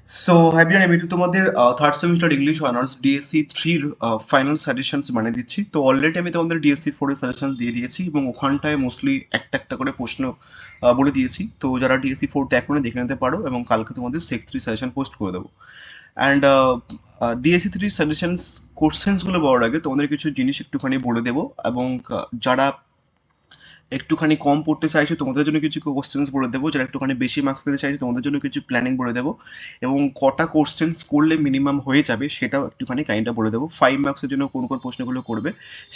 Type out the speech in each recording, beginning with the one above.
So happy আমি একটু তোমাদের third semester English honours DSC থ্রির ফাইনাল সাজেশনস বানিয়ে দিচ্ছি। তো অলরেডি আমি তোমাদের ডিএসসি ফোরের সাজেশন দিয়ে দিয়েছি এবং ওখানটায় মোস্টলি একটা একটা করে প্রশ্ন বলে দিয়েছি। তো যারা ডিএসসি ফোর দেখো দেখে নিতে পারো এবং কালকে তোমাদের সেক থ্রি সাজেশন পোস্ট করে দেবো। অ্যান্ড ডিএসসি থ্রি সাজেশনস কোশ্চেন্সগুলো বলার আগে তোমাদের কিছু জিনিস একটুখানি বলে দেবো এবং যারা একটুখানি কম পড়তে চাইছো তোমাদের জন্য কিছু কোশ্চেন্স বলে দেবো, যারা একটুখানি বেশি মার্কস পেতে চাইছো তোমাদের জন্য কিছু প্ল্যানিং বলে দেবো এবং কটা কোশ্চেন্স করলে মিনিমাম হয়ে যাবে সেটাও একটুখানি কাইন্ডটা বলে দেবো। 5 মার্কসের জন্য কোন কোন প্রশ্নগুলো করবে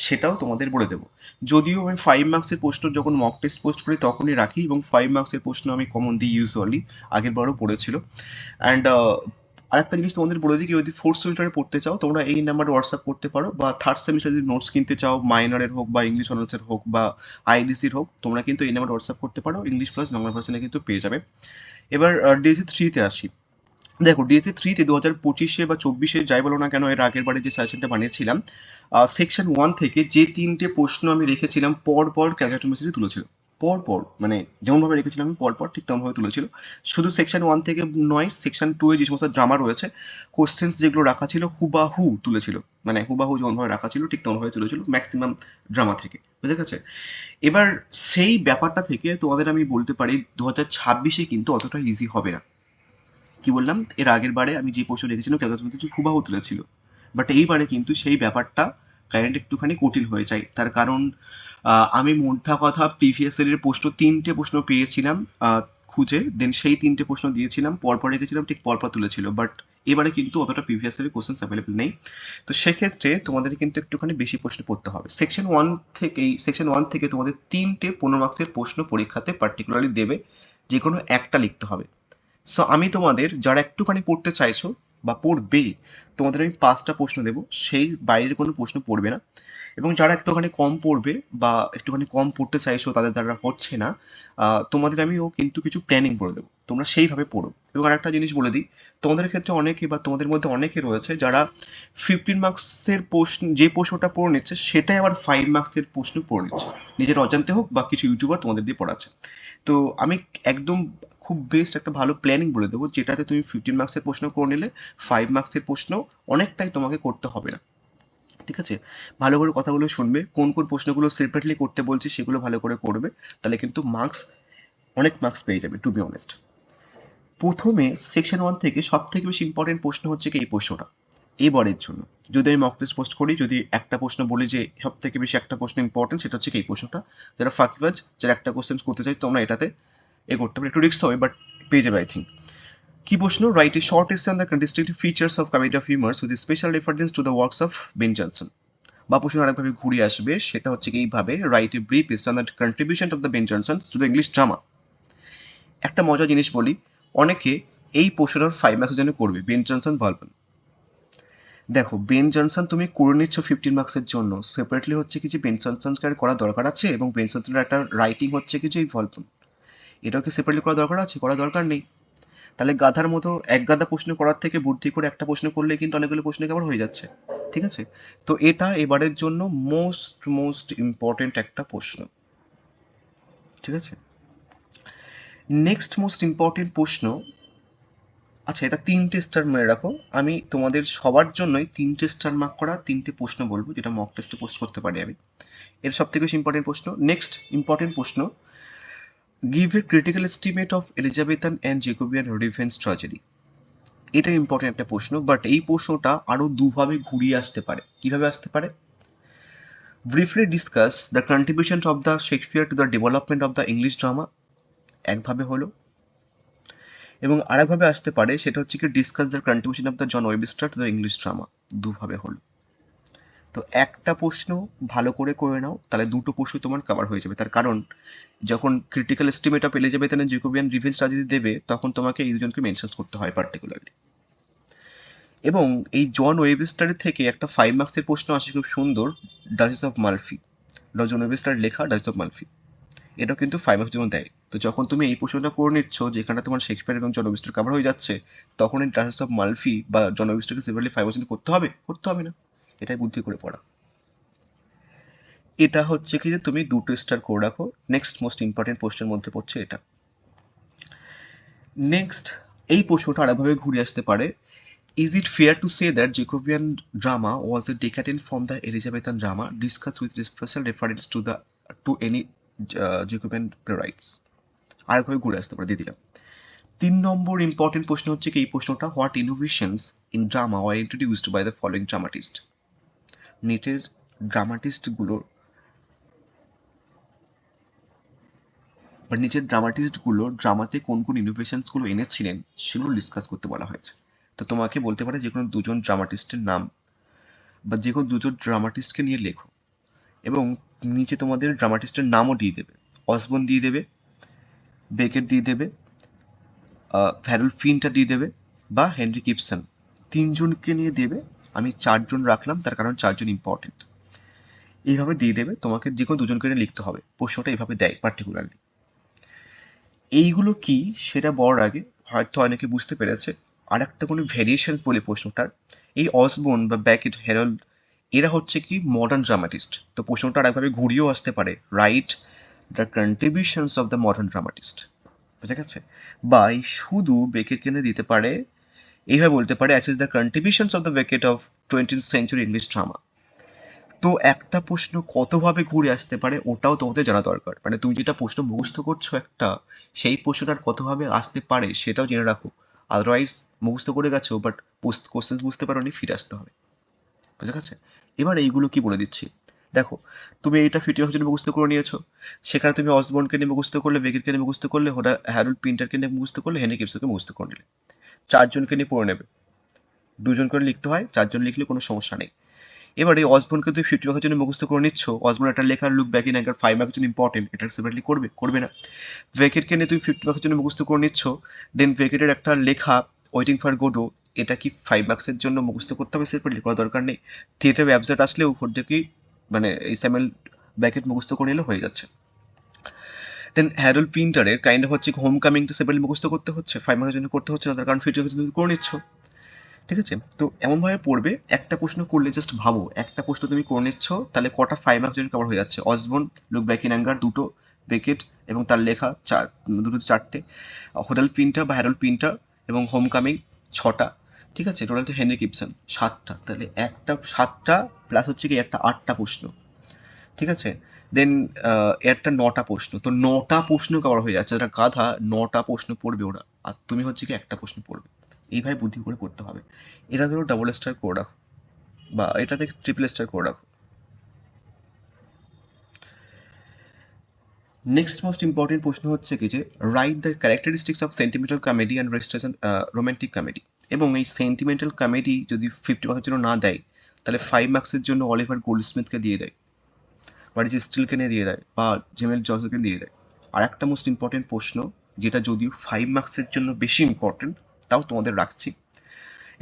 সেটাও তোমাদের বলে দেবো। যদিও আমি 5 মার্কসের প্রশ্ন যখন মক টেস্ট পোস্ট করি তখনই রাখি এবং 5 মার্কসের প্রশ্ন আমি কমন দিই ইউজুয়ালি, আগের বারও পড়েছিল। অ্যান্ড আরেকটা জিনিস তোমাদের বলে দিই, যদি ফোর্থ সেমিস্টারে পড়তে চাও তোমরা এই নাম্বারে হোয়াটসঅ্যাপ করতে পারো, বা থার্ড সেমিস্টারে যদি নোটস কিনতে চাও মাইনরের হোক বা ইংলিশ অনার্সের হোক বা আইডিসির হোক তোমরা কিন্তু এই নাম্বারে হোয়াটসঅ্যাপ করতে পারো, ইংলিশ প্লাস বাংলা ভার্সনে কিন্তু পেয়ে যাবে। এবার ডিএসসি থ্রিতে আসি। দেখো ডিএসসি থ্রিতে 2025-এ বা 24-এ যাই বলো না কেন, এর আগের বারে যে সাজেশনটা বানিয়েছিলাম সেকশন 1 থেকে যে 3টে প্রশ্ন আমি রেখেছিলাম পর পর ক্যালকুলেটর মেসেজে তুলেছিল। পর পর মানে যেমনভাবে রেখেছিলাম আমি পর পর ঠিক তেমনভাবে তুলেছিল। শুধু সেকশন 1 থেকে নয়, সেকশন 2-এ যে সমস্ত ড্রামা রয়েছে কোশ্চেন্স যেগুলো রাখা ছিল হুবাহু তুলেছিল, মানে হুবাহু যেমনভাবে রাখা ছিল ঠিক তেমনভাবে তুলেছিল ম্যাক্সিমাম ড্রামা থেকে, বুঝে গেছে? এবার সেই ব্যাপারটা থেকে তোমাদের আমি বলতে পারি 2026-এ কিন্তু অতটা ইজি হবে না। কি বললাম, এর আগের বারে আমি যে প্রশ্ন রেখেছিলাম ক্যালকুলেশন হুবাহু তুলেছিল, বাট এইবারে কিন্তু সেই ব্যাপারটা কারেন্ট একটুখানি কঠিন হয়ে যায়। তার কারণ আমি মোদ্দা কথা প্রিভিয়াস ইয়ারের প্রশ্ন 3টে প্রশ্ন পেয়েছিলাম খুঁজে, দেন সেই 3টে প্রশ্ন দিয়েছিলাম পরপর রেখেছিলাম ঠিক পরপর তুলেছিল, বাট এবারে কিন্তু অতটা প্রিভিয়াস ইয়ারের কোশ্চেন্স অ্যাভেলেবল নেই। তো সেক্ষেত্রে তোমাদের কিন্তু একটুখানি বেশি প্রশ্ন পড়তে হবে। সেকশন 1 থেকে তোমাদের 3টে 15 মার্কসের প্রশ্ন পরীক্ষাতে পার্টিকুলারলি দেবে, যে কোনো একটা লিখতে হবে। সো আমি তোমাদের যারা একটুখানি পড়তে চাইছো বা পড়বে তোমাদের আমি 5টা প্রশ্ন দেবো, সেই বাইরের কোনো প্রশ্ন পড়বে না। এবং যারা একটুখানি কম পড়বে বা একটুখানি কম পড়তে চাইছো তাদের দ্বারা হচ্ছে না, তোমাদের আমিও কিন্তু কিছু প্ল্যানিং করে দেবো, তোমরা সেইভাবে পড়ো। এবং আরেকটা জিনিস বলে দিই, তোমাদের ক্ষেত্রে অনেকে বা তোমাদের মধ্যে অনেকে রয়েছে যারা 15 মার্কসের প্রশ্ন যে প্রশ্নটা পড়ে নিচ্ছে সেটাই আবার 5 মার্কসের প্রশ্ন পড়ে নিচ্ছে, নিজের অজান্তে হোক বা কিছু ইউটিউবার তোমাদের দিয়ে পড়াচ্ছে। তো আমি একদম খুব বেস্ট একটা ভালো প্ল্যানিং বলে দেবো, যেটাতে তুমি 15 মার্কসের প্রশ্ন করে নিলে 5 মার্কসের প্রশ্ন অনেকটাই তোমাকে করতে হবে না। ঠিক আছে? ভালো করে কথাগুলো শুনবে, কোন কোন প্রশ্নগুলো সেপারেটলি করতে বলছি সেগুলো ভালো করে করবে, তাহলে কিন্তু মার্কস অনেক মার্কস পেয়ে যাবে টু বি অনেস্ট। প্রথমে সেকশন 1 থেকে সব থেকে বেশি ইম্পর্টেন্ট প্রশ্ন হচ্ছে কি এই প্রশ্নটা এবারের জন্য। যদি আমি মক টেস্ট পোস্ট করি, যদি একটা প্রশ্ন বলি যে সব থেকে বেশি একটা প্রশ্ন ইম্পর্টেন্ট, সেটা হচ্ছে কি এই প্রশ্নটা। যারা ফাঁকিবাজ, যারা একটা কোশ্চেন করতে চাই তোমরা এটাতে করতে পারো, একটু রিস্ক হবে বাট পেয়ে যাবে আই থিঙ্ক। কি প্রশ্ন? Right a short essay on the distinctive features of committee of humours with special reference to the works of Ben Jonson. বা প্রশ্ন আরেকভাবে ঘুরিয়ে আসবে, সেটা হচ্ছে কি এইভাবে, write a brief essay on the contribution of the Ben Jonson two the English drama. একটা মজার জিনিস বলি, অনেকে এই প্রশ্নটার 5 মার্কসের জন্য করবে বেন জনসন ভলপন। দেখো বেন জনসন তুমি করে নিচ্ছ 15 মার্কসের জন্য, সেপারেটলি হচ্ছে কি যে বেন জনসনকে আর করা দরকার আছে, এবং বেন জনসনের একটা রাইটিং হচ্ছে কি যে এই ভলপন, এটাও কি সেপারেটলি করা দরকার আছে? করা দরকার নেই। তাহলে গাধার মতো এক গাদা প্রশ্ন করার থেকে বুদ্ধি করে একটা প্রশ্ন করলে কিন্তু অনেকগুলো প্রশ্ন কভার হয়ে যাচ্ছে। ঠিক আছে? তো এটা এবারের জন্য মোস্ট মোস্ট ইম্পর্টেন্ট একটা প্রশ্ন। ঠিক আছে? নেক্সট মোস্ট ইম্পর্টেন্ট প্রশ্ন, আচ্ছা এটা 3টে স্টার মেরে রাখো, আমি তোমাদের সবার জন্যই 3টে স্টার মার্ক করা 3টে প্রশ্ন বলবো যেটা মক টেস্টে পোস্ট করতে পারি আমি। এর সব থেকে বেশি ইম্পর্টেন্ট প্রশ্ন। নেক্সট ইম্পর্টেন্ট প্রশ্ন, give a critical estimate of Elizabethan and Jacobean revenge tragedy. এটা ইম্পর্টেন্ট একটা প্রশ্ন, বাট এই প্রশ্নটা আরও দুভাবে ঘুরিয়ে আসতে পারে। কিভাবে আসতে পারে? Briefly discuss the contribution of the Shakespeare to the development of the English drama, একভাবে হলো। এবং আরেকভাবে আসতে পারে, সেটা হচ্ছে কি discuss the contribution of the John Webster to the English drama, দুভাবে হলো। তো একটা প্রশ্ন ভালো করে করে নাও, তাহলে দুটো প্রশ্ন তোমার কভার হয়ে যাবে। তার কারণ যখন critical estimate of Elizabeth and Jacobean revenge tragedy দেবে তখন তোমাকে এই দুজনকে মেনশন করতে হয় পার্টিকুলারলি। এবং এই জন ওয়েবস্টারের থেকে একটা 5 মার্কসের প্রশ্ন আসে খুব সুন্দর, Duchess of Malfi, John Webster লেখা ডাচেস অফ মালফি, এটাও কিন্তু 5 মার্কসের জন্য দেয়। তো যখন তুমি এই প্রশ্নটা করে নিচ্ছ যেখানে তোমার শেক্সপিয়ার এবং জন ওয়েবস্টার কভার হয়ে যাচ্ছে, তখন এই ডাচেস অফ মালফি বা জন ওয়েবস্টারকে সেপারেটলি 5 মার্কস করতে হবে? করতে হবে না, এটাই বুদ্ধি করে পড়া। এটা হচ্ছে কি যে তুমি দুটো স্টার করে রাখো, নেক্সট মোস্ট ইম্পর্টেন্ট প্রশ্নের মধ্যে পড়ছে এটা। নেক্সট এই প্রশ্নটা আরেকভাবে ঘুরে আসতে পারে, is it fair to say that Jacobean drama was a decadent from the Elizabethan drama discussed with special reference to any Jacobean playwrights? আরেকভাবে ঘুরে আসতে পারে, দিয়ে দিলাম। 3 নম্বর ইম্পর্টেন্ট প্রশ্ন হচ্ছে কি এই প্রশ্নটা, what innovations in drama were introduced by the following dramatist? নেটের ড্রামাটিস্টগুলো বা নিচের ড্রামাটিস্টগুলো ড্রামাতে কোন কোন ইনোভেশনসগুলো এনেছিলেন সেগুলো ডিসকাস করতে বলা হয়েছে। তো তোমাকে বলতে পারে যে কোনো দুজন ড্রামাটিস্টের নাম বা যে কোনো দুজন ড্রামাটিস্টকে নিয়ে লেখো, এবং নিচে তোমাদের ড্রামাটিস্টের নামও দিয়ে দেবে। অসবর্ন দিয়ে দেবে, বেকেট দিয়ে দেবে, হ্যারল্ড ফিনটা দিয়ে দেবে, বা হেনরি গিবসন। 3জনকে নিয়ে দেবে। আমি 4জন রাখলাম, তার কারণ 4জন ইম্পর্টেন্ট। এইভাবে দিয়ে দেবে, তোমাকে যে কোনো দুজনকে নিয়ে লিখতে হবে। প্রশ্নটা এইভাবে দেয় পার্টিকুলারলি। এইগুলো কি সেটা বলার আগে হয়তো অনেকে বুঝতে পেরেছে আর একটা কোনো ভ্যারিয়েশনস বলে প্রশ্নটার। এই অসবর্ন বা ব্যাকেট, হ্যারল্ড, এরা হচ্ছে কি মডার্ন ড্রামাটিস্ট। তো প্রশ্নটা আরেকভাবে ঘুরিয়েও আসতে পারে, write the contributions of the modern dramatist. বুঝা গেছে? বা এই শুধু বেকেট কেনে দিতে পারে, এইভাবে বলতে পারে as is the contributions of the Beckett of 20th century English drama. তো একটা প্রশ্ন কতভাবে ঘুরে আসতে পারে ওটাও তোমাদের জানা দরকার। মানে তুমি যেটা প্রশ্ন মুখস্থ করছো একটা, সেই প্রশ্নটার কতভাবে আসতে পারে সেটাও জেনে রাখো। আদারওয়াইজ মুখস্থ করে গেছো বাট কোশ্চেন বুঝতে পারোনি, ফিরে আসতে হবে। বুঝা গেছে? এবার এইগুলো কি বলে দিচ্ছি, দেখো। তুমি এইটা ফিফটি জন্য মুখস্থ করে নিয়েছো, সেখানে তুমি অসবর্নকে নিয়ে মুখস্থ করলে, বেকেটকে নিয়ে মুখস্থ করলে, হ্যারল্ড পিন্টারকে নিয়ে মুখস্থ করলে, হেনরি গিবসনকে মুখস্থ করে নিলে। 4জনকে নিয়ে পড়ে নেবে। 2জন করে লিখতে হয়, 4জন লিখলে কোনো সমস্যা নেই। এবার এই অসবর্নকে তুমি 50 মার্কের জন্য মুখস্থ করে নিচ্ছ, অসবর্ন একটা লেখার লুক ব্যাক ইন অ্যাঙ্গার 5 মার্কের জন্য ইম্পর্টেন্ট, এটা সেপারেটলি করবে? করবে না। বেকেটকে নিয়ে তুমি 50 মার্কের জন্য মুখস্থ করে নিচ্ছ, দেন বেকেটের একটা লেখা ওয়েটিং ফর গোডো, এটা কি 5 মার্কসের জন্য মুখস্থ করতে হবে সেপারেটলি? করার দরকার নেই। থিয়েটার অ্যাবসার্ট আসলে উপর থেকে মানে এই স্যামুয়েল বেকেট মুখস্থ করে নিলে হয়ে যাচ্ছে। দেন হ্যারল্ড পিন্টারের কাইন্ড অফ হচ্ছে হোম কামিংটা সেপারেটলি মুখস্থ করতে হচ্ছে, 5 মার্কের জন্য করতে হচ্ছে না, তার কারণ 50 মার্কের জন্য করে নিচ্ছ। ঠিক আছে? তো এমনভাবে পড়বে, একটা প্রশ্ন করলে জাস্ট ভাবো, একটা প্রশ্ন তুমি করে নিচ্ছ, তাহলে কটা 5 মার্কস জন্য কভার হয়ে যাচ্ছে? Osborne, look back in anger 2টো, বেকেট এবং তার লেখা 4টে, হোটেল প্রিন্টার বা হ্যারল্ড প্রিন্টার এবং হোম কামিং 6টা। ঠিক আছে? টোটাল তো হেনরি গিবসন 7টা, তাহলে একটা 7টা প্লাস হচ্ছে কি একটা 8টা প্রশ্ন। ঠিক আছে? দেন একটা 9টা প্রশ্ন, তো 9টা প্রশ্ন কভার হয়ে যাচ্ছে। যারা গাধা 9টা প্রশ্ন পড়বে ওরা, আর তুমি হচ্ছে কি একটা প্রশ্ন পড়বে। এইভাবে বুদ্ধি করে করতে হবে। এটা ধরো ডাবল স্টার করে রাখো, বা এটাতে ট্রিপল স্টার করে রাখো। নেক্সট মোস্ট ইম্পর্টেন্ট প্রশ্ন হচ্ছে কি যে, write the characteristics of sentimental comedy and registration romantic comedy. এবং এই সেন্টিমেন্টাল কমেডি যদি 50 মার্কের জন্য না দেয়, তাহলে 5 মার্কসের জন্য অলিভার গোল্ডস্মিথকে দিয়ে দেয়, বাড়িজ স্টিলকে নিয়ে দিয়ে দেয়, বা জেমেল জনসনকে দিয়ে দেয়। আর একটা মোস্ট ইম্পর্টেন্ট প্রশ্ন, যেটা যদিও 5 মার্কসের জন্য বেশি ইম্পর্টেন্ট, তাও তোমাদের রাখছি।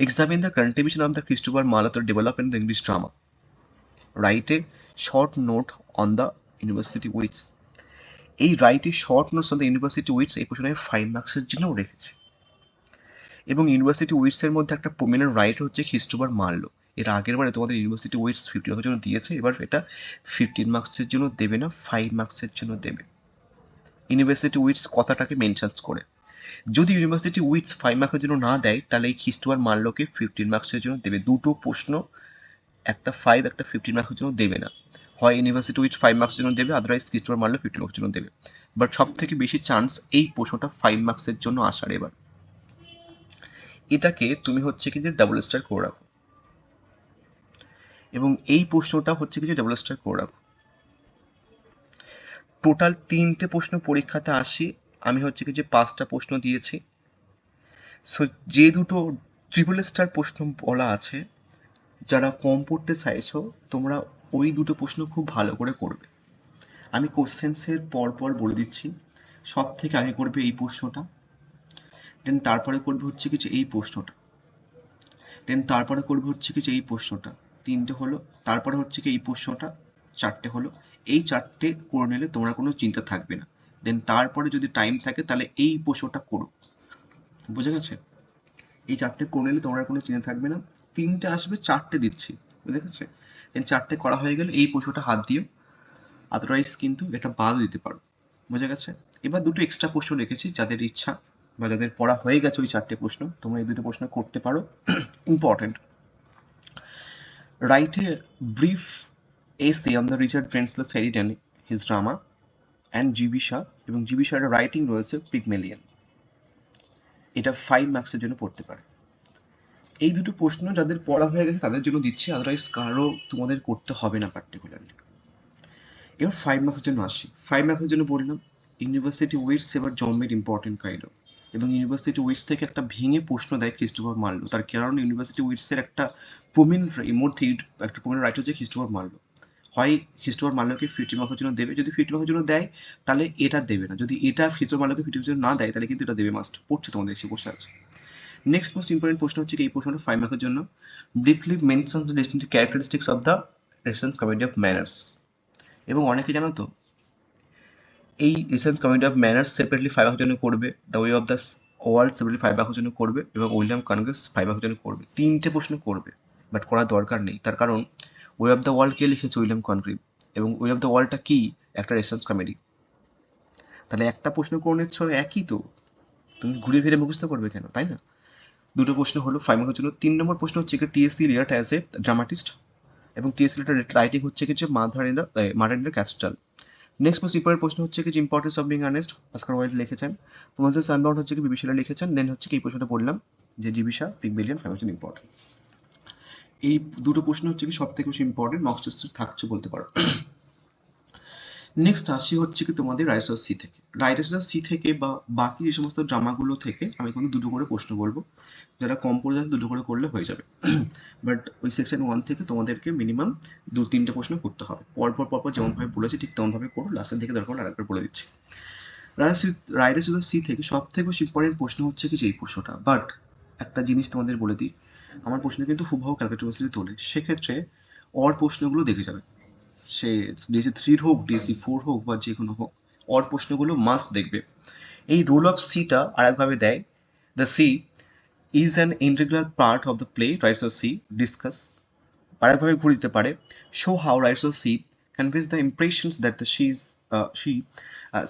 Examine the contribution of the Christopher মার্লোর development the English drama. Write a short note on the university wits. এই write a short notes on the university wits এই প্রশ্নে 5 মার্কসের জন্যও রেখেছে। এবং ইউনিভার্সিটি উইটসের মধ্যে একটা প্রমিনেন্ট রাইটার হচ্ছে ক্রিস্টোফার মার্লো। এর আগের বারে তোমাদের ইউনিভার্সিটি উইটস 50 মার্কের জন্য দিয়েছে, এবার এটা 15 মার্কসের জন্য দেবে না, 5 মার্কসের জন্য দেবে। ইউনিভার্সিটি উইটস কথাটাকে মেনশন করে। যদি ইউনিভার্সিটি উইটস 5 মার্কের জন্য না দেয়, তাহলে এই ক্রিস্টোফার মার্লোকে 15 মার্কসের জন্য দেবে। দুটো প্রশ্ন, একটা 5 একটা 15 মার্কসের জন্য দেবে না। হয় ইউনিভার্সিটি উইথ 5 মার্কসের জন্য দেবে, আদারওয়াইজ ক্রিস্টোফার মার্লো 50 মার্কসের জন্য দেবে। বাট সব থেকে বেশি চান্স এই প্রশ্নটা 5 মার্কসের জন্য আসার। এবার এটাকে তুমি হচ্ছে কি যে ডাবল স্টার করে রাখো, এবং এই প্রশ্নটা হচ্ছে কি যে ডাবল স্টার করে রাখো। টোটাল 3টে প্রশ্ন পরীক্ষাতে আসি, আমি হচ্ছে কি যে 5টা প্রশ্ন দিয়েছি। সো যে দুটো ট্রিপল স্টার প্রশ্ন বলা আছে, যারা কম পড়তে চাইছো তোমরা ওই দুটো প্রশ্ন খুব ভালো করে করবে। আমি কোশ্চেন্সের পর পর বলে দিচ্ছি। সব থেকে আগে করবে এই প্রশ্নটা, দেন তারপরে করবে হচ্ছে কি যে এই প্রশ্নটা, দেন তারপরে করবে হচ্ছে কি যে এই প্রশ্নটা। 3টে হলো। তারপরে হচ্ছে কি এই প্রশ্নটা, 4টে হলো। এই 4টে করে নিলে তোমরা কোনো চিন্তা থাকবে না। দেন তারপরে যদি টাইম থাকে তাহলে এই প্রশ্নটা করো। বুঝে গেছে? এই 4টে করে নিলে তোমার কোনো চিন্তা থাকবে না। 3টে আসবে, 4টে দিচ্ছি। বুঝে গেছে? দেন 4টে করা হয়ে গেলে এই প্রশ্নটা হাত দিও, আদারওয়াইজ কিন্তু এটা বাদও দিতে পারো। বুঝে গেছে? এবার দুটো এক্সট্রা প্রশ্ন রেখেছি, যাদের ইচ্ছা বা যাদের পড়া হয়ে গেছে ওই 4টে প্রশ্ন, তোমরা এই 2টো প্রশ্ন করতে পারো। Important. Write a brief essay on the Richard Prensley Sheridan, his drama, and GB Shah, এবং জিবি শাহের রাইটিং রয়েছে পিগমেলিয়ন। এটা 5 মার্কসের জন্য পড়তে পারে। এই দুটো প্রশ্ন যাদের পড়া হয়ে গেছে তাদের জন্য দিচ্ছি, আদারওয়াইজ কারো তোমাদের করতে হবে না পার্টিকুলারলি। এবার 5 মার্কসের জন্য আসি। 5 মার্কসের জন্য বললাম ইউনিভার্সিটি ওয়েটস এবার জম্বের ইম্পর্টেন্ট কাইন্ড অফ, এবং ইউনিভার্সিটি ওয়েটস থেকে একটা ভেঙে প্রশ্ন দেয় ক্রিস্টোফার মার্লো। তার কারণ ইউনিভার্সিটি ওয়েটসের একটা প্রমিনেন্ট মধ্যে একটা প্রমিনেন্ট রাইটার হচ্ছে ক্রিস্টোফার মার্লো। হয় ক্রিস্টোফার মার্লোকে 50 মার্কের জন্য দেবে, যদি 50 মার্কের জন্য দেয় তাহলে এটা দেবে না, যদি এটা ক্রিস্টোফার মার্লোকে 50 মার্কের জন্য না দেয় তাহলে কিন্তু এটা দেবে মাস্ট। পড়ছে তোমাদের এসে বসে আছে। নেক্সট মোস্ট ইম্পর্টেন্ট প্রশ্ন হচ্ছে এই প্রশ্নটা 5 মার্কের জন্য, briefly mentions the distinctive characteristics of the recent comedy of manners. এবং অনেকে জানো তো এই recent comedy of manners separately 5 ভাগের জন্য করবে, the way of the world separately 5 ভাগের জন্য করবে, এবং উইলিয়াম কনগ্রেস 5 ভাগের জন্য করবে। 3টে প্রশ্ন করবে, বাট করার দরকার নেই। তার কারণ ওয়ে অফ দ্য ওয়ার্ল্ড কে লিখেছে? উইলিয়াম কনগ্রেভ। এবং ওয়ে অফ দ্য ওয়ার্ল্ডটা কি? একটা রেসেন্স কমেডি। তাহলে একটা প্রশ্ন করে নিচ্ছ, একই তো, তুমি ঘুরে ফিরে মুখস্থ করবে কেন, তাই না? দুটো প্রশ্ন হলো 5 মার্কের জন্য। 3 নম্বর প্রশ্ন হচ্ছে কি TSC riot as a dramatist, এবং টিএসসি রাইটিং হচ্ছে কিছু Martin the castle. Next most important প্রশ্ন হচ্ছে কি importance of being Earnest, Oscar Wilde লিখেছেন। তোমাদের সানবাউন্ড হচ্ছে কি বিবি শেলার লিখেছেন। দেন হচ্ছে কি এই প্রশ্নটা বললাম যে GB Shah, Pygmalion, five important. এই দুটো প্রশ্ন হচ্ছে কি সব থেকে বেশি ইম্পর্টেন্ট, মক টেস্টে থাকছে বলতে পারো। নেক্সট আসি হচ্ছে কি তোমাদের রাইটার্স সি থেকে। রাইটার্স সি থেকে বা বাকি যে সমস্ত ড্রামাগুলো থেকে আমি কিন্তু দুটো করে প্রশ্ন বলবো, যারা কম পড়ে যাচ্ছে দুটো করে করলে হয়ে যাবে। বাট ওই সেকশন 1 থেকে তোমাদেরকে মিনিমাম 2-3টে প্রশ্ন করতে হবে। পরপর যেমনভাবে বলেছি ঠিক তেমনভাবে করো, লাস্টের দিকে দরকার আরেকবার বলে দিচ্ছি। রাইটার্স সি থেকে সব থেকে বেশি ইম্পর্টেন্ট প্রশ্ন হচ্ছে কি এই প্রশ্নটা। বাট একটা জিনিস তোমাদের বলে দিই, আমার প্রশ্ন কিন্তু হুবহু ক্যালকাটা ইউনিভার্সিটি তোলে, সেক্ষেত্রে অর প্রশ্নগুলো দেখে যাবে। সে ডিএসসি 3 হোক, ডিএসসি 4 হোক, বা যে কোনো হোক, অর প্রশ্নগুলো মাস্ট দেখবে। এই রোল অফ সিটা আরেকভাবে দেয়, the sea is an integral part of the play Riders of sea discuss. আরেকভাবে ঘুরে দিতে পারে, show how Riders of sea conveys the impressions that the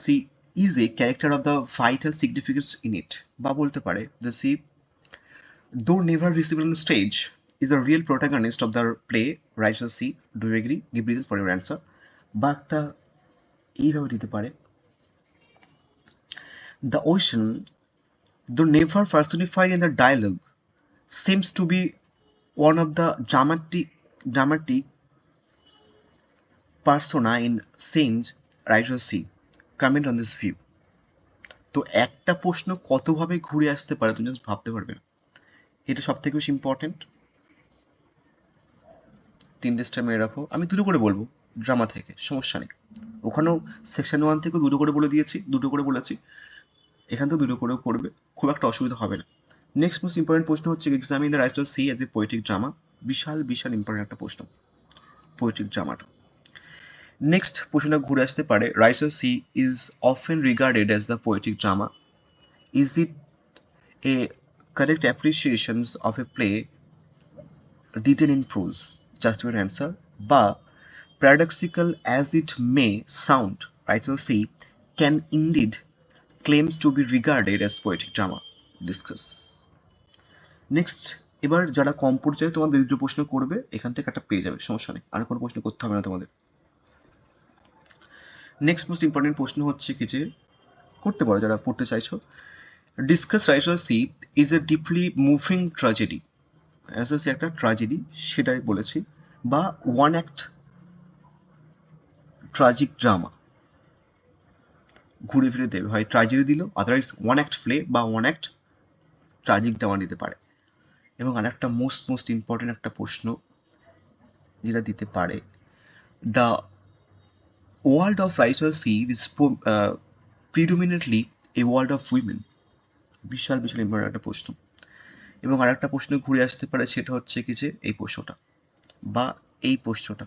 sea is a character of the vital significance in it. বা বলতে পারে, the sea though never visible on the stage is the real protagonist of the play writes the sea. Do you agree? Give reasons for your answer. বা একটা এইভাবে দিতে পারে, the ocean though never personified in the dialogue seems to be one of the dramatic persona in scenes writes the sea. Comment on this view. তো একটা প্রশ্ন কতভাবে ঘুরে আসতে পারে তুমি জাস্ট ভাবতে পারবে না, এটা সব থেকে বেশি ইম্পর্টেন্ট। 3টে স্টার মেরে রাখো, আমি দুটো করে বলবো ড্রামা থেকে, সমস্যা নেই। ওখানেও সেকশন 1 থেকে দুটো করে বলে দিয়েছি, দুটো করে বলেছি, এখান থেকে দুটো করেও করবে, খুব একটা অসুবিধা হবে না। নেক্সট মোস্ট ইম্পর্টেন্ট প্রশ্ন হচ্ছে examine the Riders of Sea as a poetic drama. বিশাল ইম্পর্টেন্ট একটা প্রশ্ন, পোয়েটিক ড্রামাটা। নেক্সট প্রশ্নটা ঘুরে আসতে পারে, Riders of Sea is often regarded as the poetic drama. Is it a correct appreciation of a play written in prose? Just your answer. Ba, paradoxical as it may sound, writes of C can indeed claims to be regarded as poetic drama. Discuss. Next, এবার যারা কম পড়তে চায় তোমাদের দুটো প্রশ্ন করবে, এখান থেকে একটা পেয়ে যাবে, সমস্যা নেই, আর কোনো প্রশ্ন করতে হবে না তোমাদের। নেক্সট মোস্ট ইম্পর্টেন্ট প্রশ্ন হচ্ছে কি যে করতে পারো যারা পড়তে চাইছো, discuss Riders of Sea is a deeply moving tragedy. As একটা ট্র্যাজেডি সেটাই বলেছি, বা ওয়ান অ্যাক্ট ট্রাজিক ড্রামা। ঘুরে ফিরে দেবে, হয় ট্রাজেডি দিল, আদারওয়াইজ ওয়ান অ্যাক্ট প্লে বা ওয়ান অ্যাক্ট ট্রাজিক ড্রামা দিতে পারে। এবং আরেকটা মোস্ট ইম্পর্টেন্ট একটা প্রশ্ন যেটা দিতে পারে, the world of Rider Sea is predominantly a world of women. বিশাল ইম্পর্টেন্ট একটা প্রশ্ন। এবং আরেকটা প্রশ্ন ঘুরে আসতে পারে, সেটা হচ্ছে কি যে এই প্রশ্নটা বা এই প্রশ্নটা,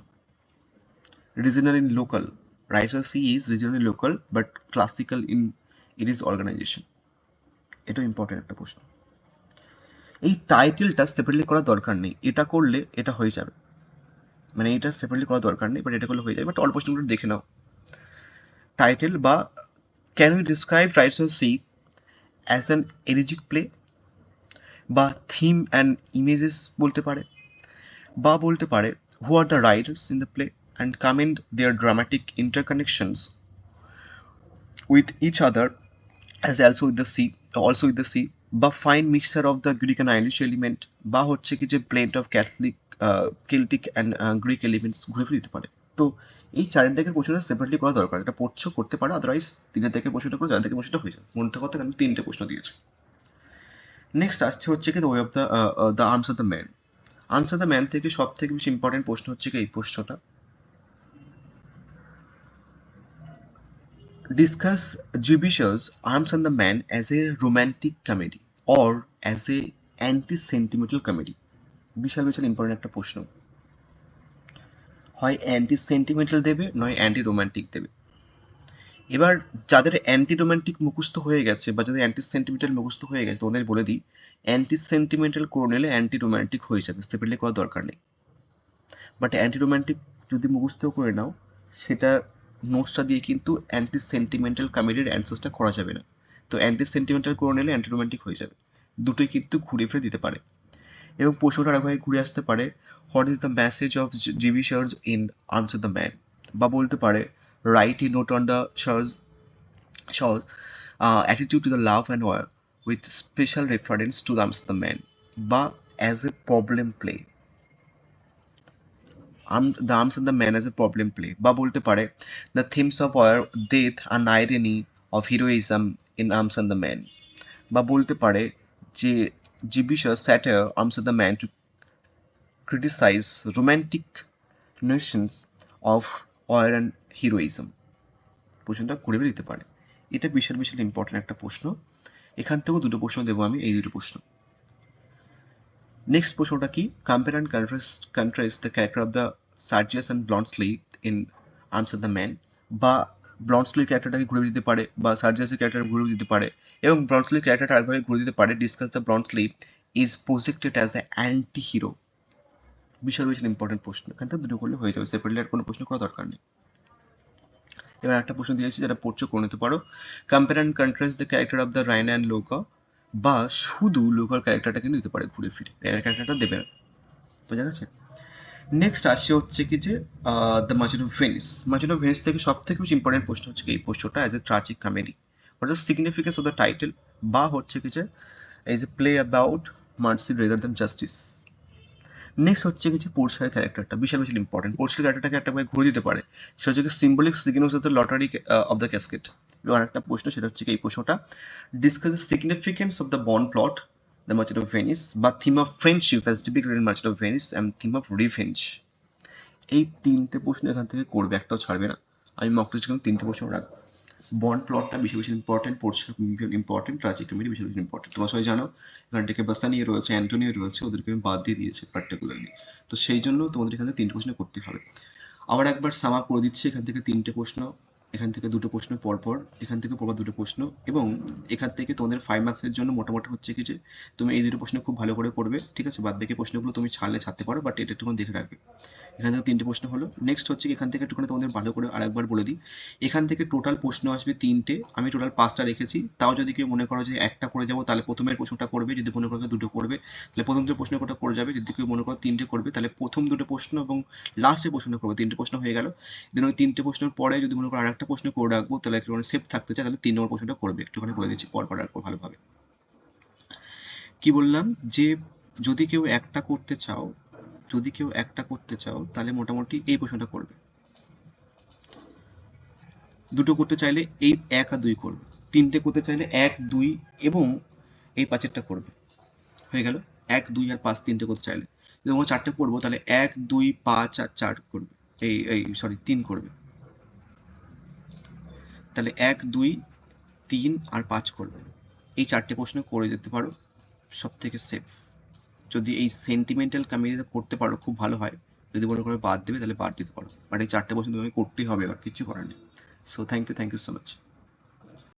regional in local. Writer C is regionally local but classical in its organization. এটা ইম্পর্টেন্ট একটা প্রশ্ন। এই টাইটেলটা সেপারেটলি করার দরকার নেই, এটা করলে এটা হয়ে যাবে, মানে এটা সেপারেটলি করার দরকার নেই, বাট এটা করলে হয়ে যাবে। বাট অল্প প্রশ্নগুলো দেখে নাও। টাইটেল বা can you describe Rider sea as an elegiac play, বা থিম অ্যান্ড ইমেজেস বলতে পারে, বা বলতে পারে who are the Riders in the play and comment their dramatic interconnections with each other as also with the sea, বা fine mixture of the Greek and Irish element, বা হচ্ছে কি যে blend of Catholic, Celtic and Greek elements ঘুরে ফিরে দিতে পারে। তো এই চারের দিকের প্রশ্নটা সেপারেটলি করা দরকার, এটা পড়ছো করতে পারো, আদারওয়াইজ তিনের দিকের প্রশ্নটা করে চার দিকের প্রশ্নটা হয়ে যাবে। মধ্যে কথা কিন্তু তিনটে প্রশ্ন দিয়েছে। নেক্সট আসছে হচ্ছে কি the way of the arms of the man. Arms of the man থেকে সব থেকে বেশি ইম্পর্টেন্ট প্রশ্ন হচ্ছে কি এই প্রশ্নটা, discuss G B Shaw's Arms and the Man as a romantic comedy or as a anti sentimental comedy. বিশাল বিশাল ইম্পর্টেন্ট একটা প্রশ্ন, হয় অ্যান্টি সেন্টিমেন্টাল দেবে নয় অ্যান্টি রোম্যান্টিক দেবে। এবার যাদের অ্যান্টি রোম্যান্টিক মুখস্থ হয়ে গেছে বা যাদের অ্যান্টি সেন্টিমেন্টাল মুখস্থ হয়ে গেছে তোমাদের বলে দিই, অ্যান্টি সেন্টিমেন্টাল করে নিলে অ্যান্টি রোম্যান্টিক হয়ে যাবে, সেপারেটলি করার দরকার নেই। বাট অ্যান্টি রোম্যান্টিক যদি মুখস্থ করে নাও, সেটা নোটসটা দিয়ে কিন্তু অ্যান্টি সেন্টিমেন্টাল কমেডির অ্যান্সার্সটা করা যাবে না। তো অ্যান্টি সেন্টিমেন্টাল করে নিলে অ্যান্টি রোম্যান্টিক হয়ে যাবে, দুটোই কিন্তু ঘুরে ফিরে দিতে পারে। এবং প্রশ্নটা আরেকভাবে ঘুরে আসতে পারে, what is the message of GB শার্জ in Arms of the Man, বা বলতে পারে write a note on the শার্জ শার্জ attitude to the love and war with special reference to the arms of the Man, বা as a problem play, the arms of the Man as A problem play, বা বলতে পারে the themes of war, death and আইরেনি of heroism in arms and the Man, বা বলতে পারে যে G B Shaw's satire Arms of the Man to criticize romantic notions of war and heroism। প্রশ্নটা করে দিতে পারে, এটা বিশাল বিশাল ইম্পর্টেন্ট একটা প্রশ্ন। এখান থেকেও দুটো প্রশ্ন দেবো আমি, এই দুটো প্রশ্ন। নেক্সট প্রশ্নটা কি, compare and contrast the character of the Sergius and Bluntschli in Arms of the Man, বা ব্লন্ডসলির ক্যারেক্টারটাকে ঘুরে দিতে পারে বা সার্জিয়াসের ক্যারেক্টার ঘুরে দিতে পারে, এবং ব্লন্ডসলির ক্যারেক্টারটা আরেকভাবে ঘুরে দিতে পারে, discuss the Bluntschli is projected as a anti hero. বিশাল বিশাল ইম্পর্টেন্ট প্রশ্ন, এখান থেকে দুটো করলে হয়ে যাবে, সেপারেটলি আর কোনো প্রশ্ন করার দরকার নেই। এবার একটা প্রশ্ন দিয়েছি, যারা পড়ছো করে নিতে পারো, compare and contrast the character of the Raina and Louka, বা শুধু লোকার ক্যারেক্টারটাকে নিতে পারে ঘুরে ফিরে, রাইনার ক্যারেক্টারটা দেবে না। বোঝা গেছে? নেক্সট আসছে হচ্ছে কি যে the Merchant of Venice. Merchant of Venice থেকে সব থেকে বেশি ইম্পর্টেন্ট প্রশ্ন হচ্ছে কি এই প্রশ্নটা, as a tragic comedy, what is significance of the title, বা হচ্ছে কি যে as a play about mercy rather than justice. Next হচ্ছে কিছু পোর্শিয়ার ক্যারেক্টারটা বিশাল বিশাল ইম্পর্টেন্ট, পোর্শিয়ার ক্যারেক্টারটাকে একটা ভাবে ঘুরে দিতে পারে, সেটা হচ্ছে symbolic significance of the lottery of the casket. এবং আরেকটা প্রশ্ন, সেটা হচ্ছে এই প্রশ্নটা, discuss the significance of the bond plot the Merchant of Venice, বা theme of friendship as depicted in Merchant of Venice and theme of revenge. এই তিনটে প্রশ্ন এখান থেকে করবে, একটাও ছাড়বে না। আমি মক টেস্টে কিন্তু তিনটে প্রশ্ন রাখবো। বন্ড প্লটটা বেশি বেশি important, Portia important, tragic comedy বেশি বেশি ইম্পর্টেন্ট। তোমরা সবাই জানো এখান থেকে বাস্তানিও রয়েছে, অ্যান্টোনিও রয়েছে, ওদেরকে আমি বাদ দিয়ে দিয়েছি পার্টিকুলারলি। তো সেই জন্য তোমাদের এখানে তিনটে প্রশ্ন করতে হবে। আবার একবার সাম আপ করে দিচ্ছি, এখান থেকে তিনটে প্রশ্ন, এখান থেকে দুটো প্রশ্ন পরপর, এখান থেকে পরপর দুটো প্রশ্ন, এবং এখান থেকে তোমাদের 5 মার্কসের জন্য মোটামুটি হচ্ছে কি যে তুমি এই দুটো প্রশ্ন খুব ভালো করে করবে, ঠিক আছে? বাদ বাকি প্রশ্নগুলো তুমি ছাড়তে পারো, বাট এটা একটুখানি দেখে রাখবে। এখান থেকে তিনটে প্রশ্ন হলো। নেক্সট হচ্ছে কি এখান থেকে একটুখানি তোমাদের ভালো করে আরেকবার বলে দিই, এখান থেকে টোটাল প্রশ্ন আসবে তিনটে, আমি টোটাল 5টা রেখেছি। তাও যদি কেউ মনে করো যে একটা করে যাবো, তাহলে প্রথমের প্রশ্নটা করবে, যদি মনে করো দুটো করবে তাহলে প্রথম দুটো প্রশ্নটা করে যাবে, যদি কেউ মনে করো তিনটে করবে তাহলে প্রথম দুটো প্রশ্ন এবং লাস্টের প্রশ্নটা করবে, তিনটে প্রশ্ন হয়ে গেল। দেন ওই তিনটে প্রশ্নের পরে যদি মনে করো আরেকটা প্রশ্ন করে রাখবো, তাহলে একটুখানি সেফ থাকতে চাই, তাহলে 3 নম্বর প্রশ্নটা করবে, একটুখানি বলে দিচ্ছি পরপর রাখবো ভালোভাবে। কি বললাম যে যদি কেউ একটা করতে চাও, যদি কেউ একটা করতে চাও তাহলে মোটামুটি এই প্রশ্নটা করবে, দুটো করতে চাইলে এই 1 আর 2 করবে, তিনটে করতে চাইলে 1 2 এবং এই পাঁচেরটা করবে, হয়ে গেল। 1 2 আর 5 তিনটে করতে চাইলে, যদি আমরা চারটে করবো তাহলে 1 2 5 আর 4 করবে, এই এই সরি 3 করবে, তাহলে 1 2 3 আর 5 করবে। এই চারটে প্রশ্ন করে যেতে পারো, সব থেকে সেফ। যদি এই সেন্টিমেন্টাল কমেডিটা করতে পারো খুব ভালো হয়, যদি মনে করো বাদ দেবে তাহলে বাদ দিতে পারো, বাট এই চারটে প্রশ্ন তোমাকে করতেই হবে, আর কিছু করার নেই। So thank you so much.